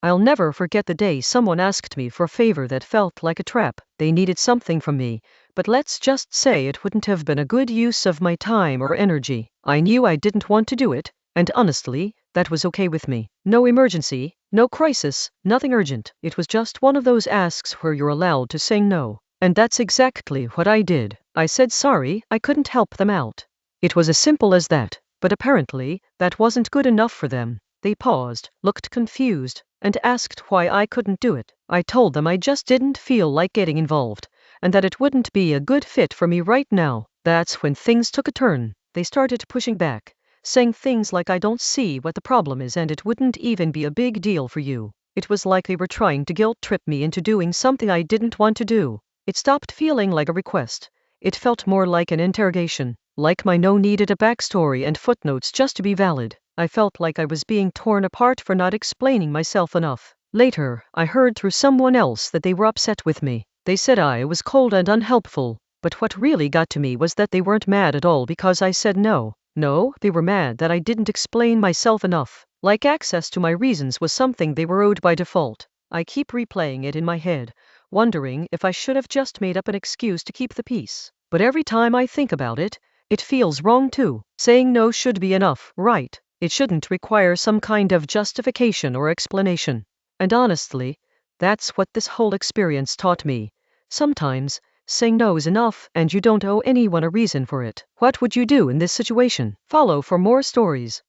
I'll never forget the day someone asked me for a favor that felt like a trap. They needed something from me, but let's just say it wouldn't have been a good use of my time or energy. I knew I didn't want to do it, and honestly, that was okay with me. No emergency, no crisis, nothing urgent. It was just one of those asks where you're allowed to say no. And that's exactly what I did. I said sorry, I couldn't help them out. It was as simple as that, but apparently, that wasn't good enough for them. They paused, looked confused, and asked why I couldn't do it. I told them I just didn't feel like getting involved, and that it wouldn't be a good fit for me right now. That's when things took a turn. They started pushing back, saying things like I don't see what the problem is and it wouldn't even be a big deal for you. It was like they were trying to guilt trip me into doing something I didn't want to do. It stopped feeling like a request. It felt more like an interrogation, like my no needed a backstory and footnotes just to be valid. I felt like I was being torn apart for not explaining myself enough. Later, I heard through someone else that they were upset with me. They said I was cold and unhelpful, but what really got to me was that they weren't mad at all because I said no. No, they were mad that I didn't explain myself enough. Like access to my reasons was something they were owed by default. I keep replaying it in my head, wondering if I should have just made up an excuse to keep the peace. But every time I think about it, it feels wrong too. Saying no should be enough, right? It shouldn't require some kind of justification or explanation. And honestly, that's what this whole experience taught me. Sometimes, saying no is enough and you don't owe anyone a reason for it. What would you do in this situation? Follow for more stories.